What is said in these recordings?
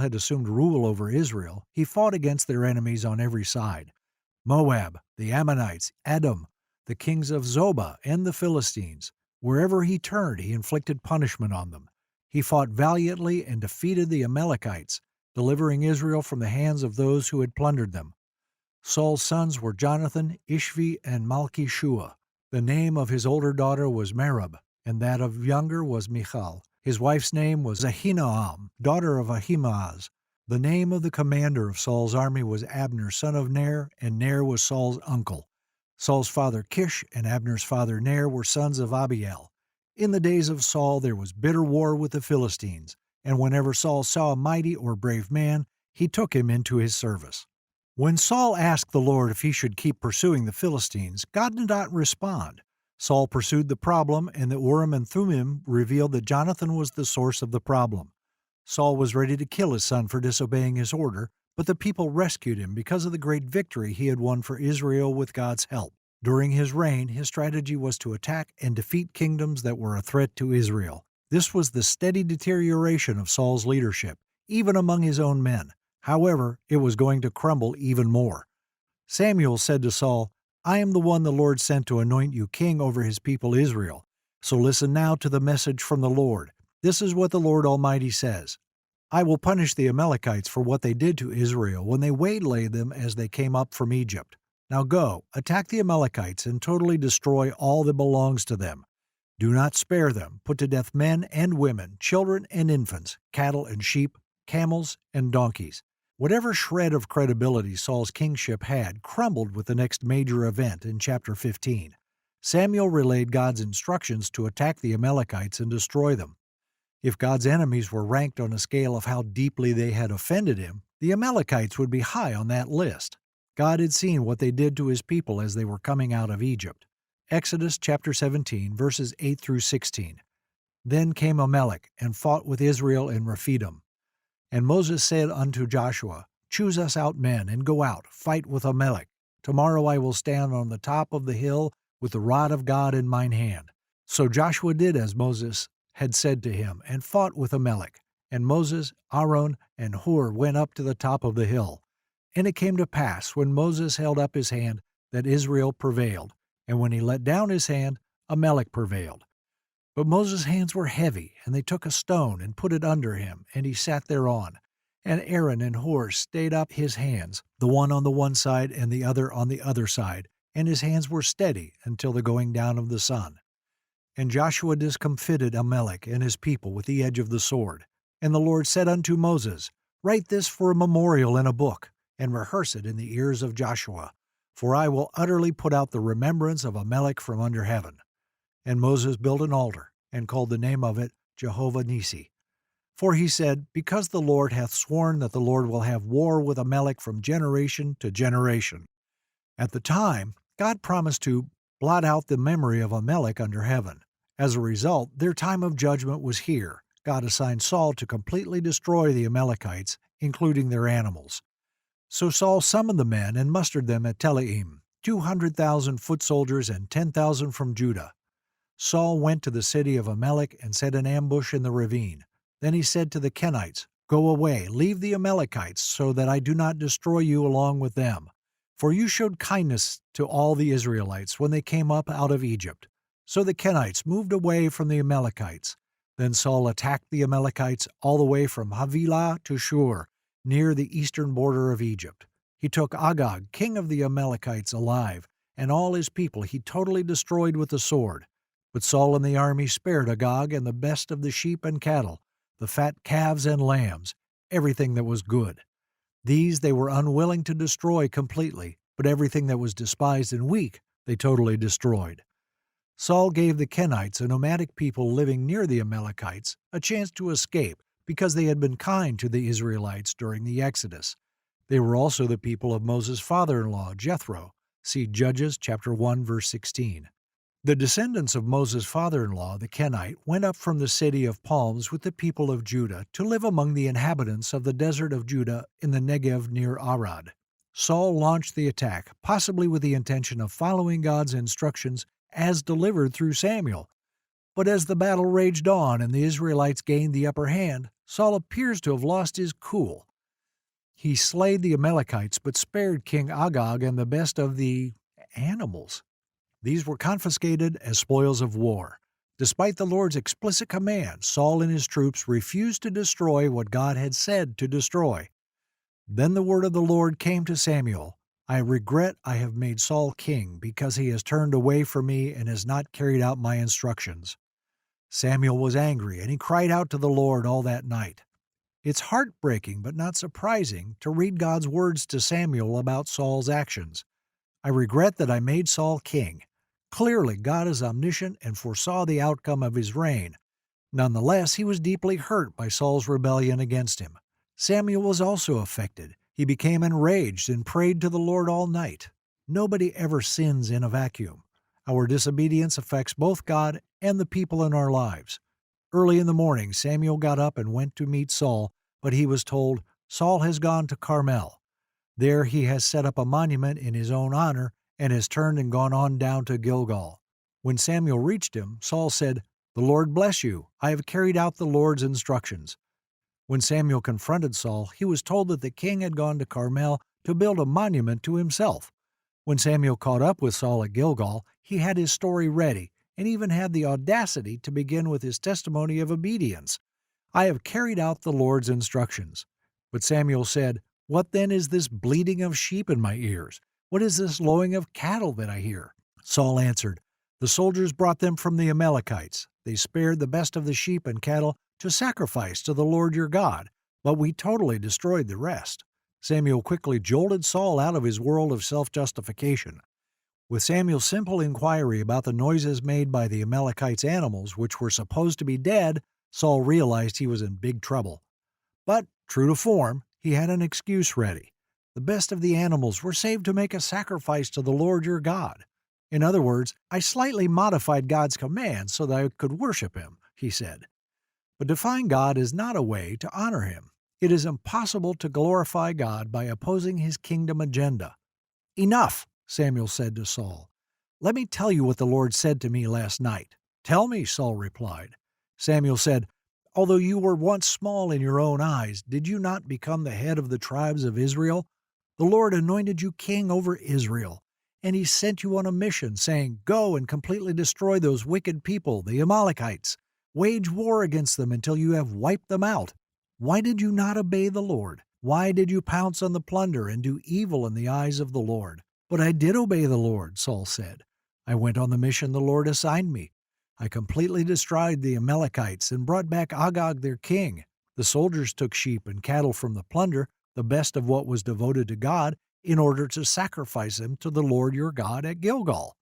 had assumed rule over Israel, he fought against their enemies on every side: Moab, the Ammonites, Edom, the kings of Zoba, and the Philistines. Wherever he turned, he inflicted punishment on them. He fought valiantly and defeated the Amalekites, delivering Israel from the hands of those who had plundered them. Saul's sons were Jonathan, Ishvi, and Malchishua. The name of his older daughter was Merab, and that of younger was Michal. His wife's name was Ahinoam, daughter of Ahimaaz. The name of the commander of Saul's army was Abner, son of Nair, and Nair was Saul's uncle. Saul's father Kish and Abner's father Nair were sons of Abiel. In the days of Saul there was bitter war with the Philistines, and whenever Saul saw a mighty or brave man, he took him into his service. When Saul asked the Lord if he should keep pursuing the Philistines, God did not respond. Saul pursued the problem, and the Urim and Thummim revealed that Jonathan was the source of the problem. Saul was ready to kill his son for disobeying his order, but the people rescued him because of the great victory he had won for Israel with God's help. During his reign, his strategy was to attack and defeat kingdoms that were a threat to Israel. This was the steady deterioration of Saul's leadership, even among his own men. However, it was going to crumble even more. Samuel said to Saul, "I am the one the Lord sent to anoint you king over his people Israel. So listen now to the message from the Lord. This is what the Lord Almighty says. I will punish the Amalekites for what they did to Israel when they waylaid them as they came up from Egypt. Now go, attack the Amalekites and totally destroy all that belongs to them. Do not spare them. Put to death men and women, children and infants, cattle and sheep, camels and donkeys." Whatever shred of credibility Saul's kingship had crumbled with the next major event in chapter 15. Samuel relayed God's instructions to attack the Amalekites and destroy them. If God's enemies were ranked on a scale of how deeply they had offended him, the Amalekites would be high on that list. God had seen what they did to his people as they were coming out of Egypt. Exodus chapter 17, verses 8 through 16. Then came Amalek and fought with Israel in Rephidim. And Moses said unto Joshua, "Choose us out men, and go out, fight with Amalek. Tomorrow I will stand on the top of the hill with the rod of God in mine hand." So Joshua did as Moses had said to him, and fought with Amalek. And Moses, Aaron, and Hur went up to the top of the hill. And it came to pass, when Moses held up his hand, that Israel prevailed, and when he let down his hand, Amalek prevailed. But Moses' hands were heavy, and they took a stone and put it under him, and he sat thereon. And Aaron and Hur stayed up his hands, the one on the one side and the other on the other side, and his hands were steady until the going down of the sun. And Joshua discomfited Amalek and his people with the edge of the sword. And the Lord said unto Moses, "Write this for a memorial in a book, and rehearse it in the ears of Joshua, for I will utterly put out the remembrance of Amalek from under heaven." And Moses built an altar, and called the name of it Jehovah Nissi. For he said, "Because the Lord hath sworn that the Lord will have war with Amalek from generation to generation." At the time, God promised to blot out the memory of Amalek under heaven. As a result, their time of judgment was here. God assigned Saul to completely destroy the Amalekites, including their animals. So Saul summoned the men and mustered them at Telaim, 200,000 foot soldiers and 10,000 from Judah. Saul went to the city of Amalek and set an ambush in the ravine. Then he said to the Kenites, "Go away, leave the Amalekites, so that I do not destroy you along with them. For you showed kindness to all the Israelites when they came up out of Egypt." So the Kenites moved away from the Amalekites. Then Saul attacked the Amalekites all the way from Havilah to Shur, near the eastern border of Egypt. He took Agag, king of the Amalekites, alive, and all his people he totally destroyed with the sword. But Saul and the army spared Agag and the best of the sheep and cattle, the fat calves and lambs, everything that was good. These they were unwilling to destroy completely, but everything that was despised and weak they totally destroyed. Saul gave the Kenites, a nomadic people living near the Amalekites, a chance to escape because they had been kind to the Israelites during the Exodus. They were also the people of Moses' father-in-law, Jethro. See Judges chapter 1, verse 16. The descendants of Moses' father-in-law, the Kenite, went up from the city of palms with the people of Judah to live among the inhabitants of the desert of Judah in the Negev near Arad. Saul launched the attack, possibly with the intention of following God's instructions as delivered through Samuel. But as the battle raged on and the Israelites gained the upper hand, Saul appears to have lost his cool. He slayed the Amalekites but spared King Agag and the best of the animals. These were confiscated as spoils of war. Despite the Lord's explicit command, Saul and his troops refused to destroy what God had said to destroy. Then the word of the Lord came to Samuel, I regret I have made Saul king because he has turned away from me and has not carried out my instructions. Samuel was angry, and he cried out to the Lord all that night. It's heartbreaking but not surprising to read God's words to Samuel about Saul's actions. I regret that I made Saul king. Clearly, God is omniscient and foresaw the outcome of his reign. Nonetheless, he was deeply hurt by Saul's rebellion against him. Samuel was also affected. He became enraged and prayed to the Lord all night. Nobody ever sins in a vacuum. Our disobedience affects both God and the people in our lives. Early in the morning, Samuel got up and went to meet Saul, but he was told, Saul has gone to Carmel. There he has set up a monument in his own honor and has turned and gone on down to Gilgal. When Samuel reached him, Saul said, The Lord bless you. I have carried out the Lord's instructions. When Samuel confronted Saul, he was told that the king had gone to Carmel to build a monument to himself. When Samuel caught up with Saul at Gilgal, he had his story ready and even had the audacity to begin with his testimony of obedience. I have carried out the Lord's instructions. But Samuel said, What then is this bleating of sheep in my ears? What is this lowing of cattle that I hear? Saul answered, The soldiers brought them from the Amalekites. They spared the best of the sheep and cattle to sacrifice to the Lord your God, but we totally destroyed the rest. Samuel quickly jolted Saul out of his world of self-justification. With Samuel's simple inquiry about the noises made by the Amalekites' animals, which were supposed to be dead, Saul realized he was in big trouble. But, true to form, he had an excuse ready. The best of the animals were saved to make a sacrifice to the Lord your God. In other words, I slightly modified God's command so that I could worship him, he said. But defying God is not a way to honor him. It is impossible to glorify God by opposing his kingdom agenda. Enough, Samuel said to Saul. Let me tell you what the Lord said to me last night. Tell me, Saul replied. Samuel said, Although you were once small in your own eyes, did you not become the head of the tribes of Israel? The Lord anointed you king over Israel, and he sent you on a mission, saying, Go and completely destroy those wicked people, the Amalekites. Wage war against them until you have wiped them out. Why did you not obey the Lord? Why did you pounce on the plunder and do evil in the eyes of the Lord? But I did obey the Lord, Saul said. I went on the mission the Lord assigned me. I completely destroyed the Amalekites and brought back Agag their king. The soldiers took sheep and cattle from the plunder, the best of what was devoted to God, in order to sacrifice them to the Lord your God at Gilgal.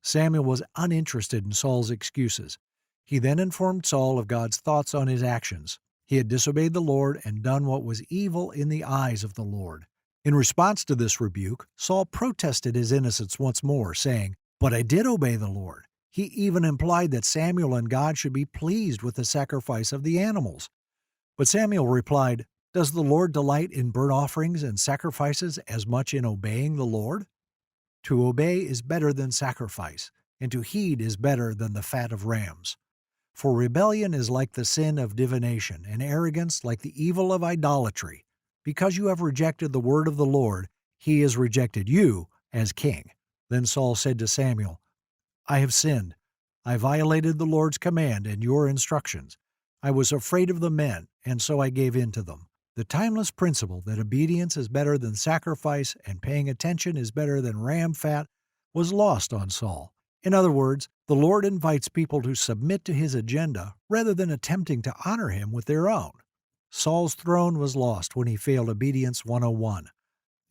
Samuel was uninterested in Saul's excuses. He then informed Saul of God's thoughts on his actions. He had disobeyed the Lord and done what was evil in the eyes of the Lord. In response to this rebuke, Saul protested his innocence once more, saying, But I did obey the Lord. He even implied that Samuel and God should be pleased with the sacrifice of the animals. But Samuel replied, Does the Lord delight in burnt offerings and sacrifices as much in obeying the Lord? To obey is better than sacrifice, and to heed is better than the fat of rams. For rebellion is like the sin of divination, and arrogance like the evil of idolatry. Because you have rejected the word of the Lord, he has rejected you as king. Then Saul said to Samuel, I have sinned. I violated the Lord's command and your instructions. I was afraid of the men, and so I gave in to them. The timeless principle that obedience is better than sacrifice and paying attention is better than ram fat was lost on Saul. In other words, the Lord invites people to submit to his agenda rather than attempting to honor him with their own. Saul's throne was lost when he failed Obedience 101.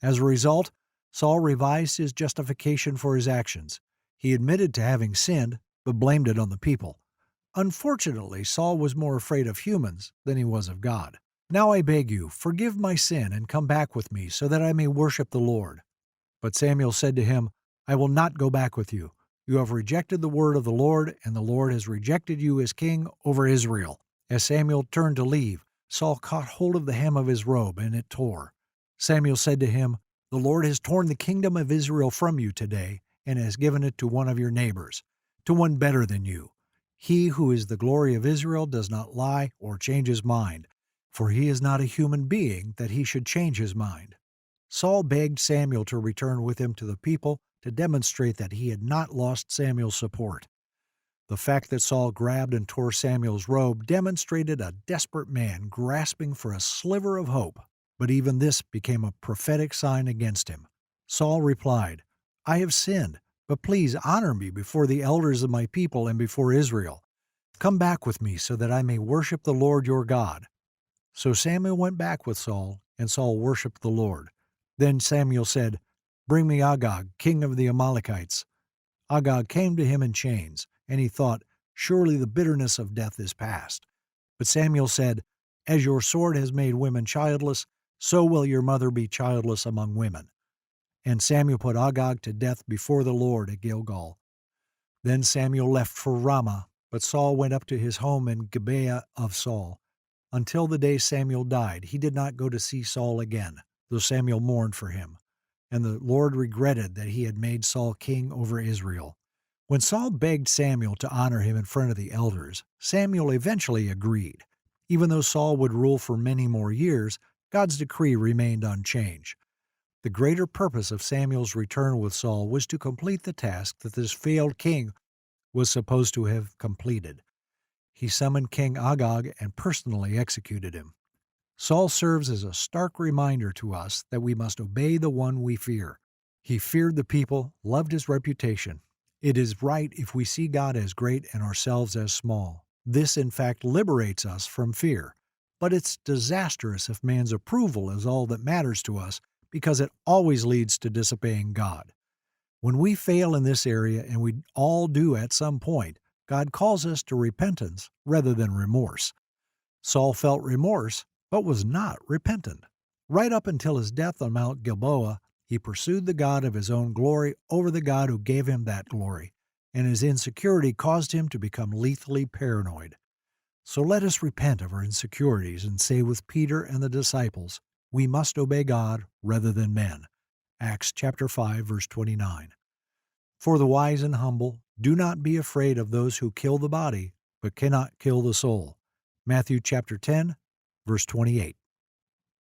As a result, Saul revised his justification for his actions. He admitted to having sinned, but blamed it on the people. Unfortunately, Saul was more afraid of humans than he was of God. Now I beg you, forgive my sin and come back with me so that I may worship the Lord. But Samuel said to him, I will not go back with you. You have rejected the word of the Lord, and the Lord has rejected you as king over Israel. As Samuel turned to leave, Saul caught hold of the hem of his robe, and it tore. Samuel said to him, The Lord has torn the kingdom of Israel from you today, and has given it to one of your neighbors, to one better than you. He who is the glory of Israel does not lie or change his mind. for he is not a human being that he should change his mind. Saul begged Samuel to return with him to the people to demonstrate that he had not lost Samuel's support. The fact that Saul grabbed and tore Samuel's robe demonstrated a desperate man grasping for a sliver of hope, but even this became a prophetic sign against him. Saul replied, "I have sinned, but please honor me before the elders of my people and before Israel. Come back with me so that I may worship the Lord your God." So Samuel went back with Saul, and Saul worshipped the Lord. Then Samuel said, "Bring me Agag, king of the Amalekites." Agag came to him in chains, and he thought, "Surely the bitterness of death is past." But Samuel said, "As your sword has made women childless, so will your mother be childless among women." And Samuel put Agag to death before the Lord at Gilgal. Then Samuel left for Ramah, but Saul went up to his home in Gibeah of Saul. Until the day Samuel died, he did not go to see Saul again, though Samuel mourned for him. And the Lord regretted that he had made Saul king over Israel. When Saul begged Samuel to honor him in front of the elders, Samuel eventually agreed. Even though Saul would rule for many more years, God's decree remained unchanged. The greater purpose of Samuel's return with Saul was to complete the task that this failed king was supposed to have completed. He summoned King Agag and personally executed him. Saul serves as a stark reminder to us that we must obey the one we fear. He feared the people, loved his reputation. It is right if we see God as great and ourselves as small. This, in fact, liberates us from fear. But it's disastrous if man's approval is all that matters to us, because it always leads to disobeying God. When we fail in this area, and we all do at some point, God calls us to repentance rather than remorse. Saul felt remorse, but was not repentant. Right up until his death on Mount Gilboa, he pursued the God of his own glory over the God who gave him that glory, and his insecurity caused him to become lethally paranoid. So let us repent of our insecurities and say with Peter and the disciples, we must obey God rather than men. Acts chapter 5, verse 29. For the wise and humble, do not be afraid of those who kill the body, but cannot kill the soul. Matthew chapter 10, verse 28.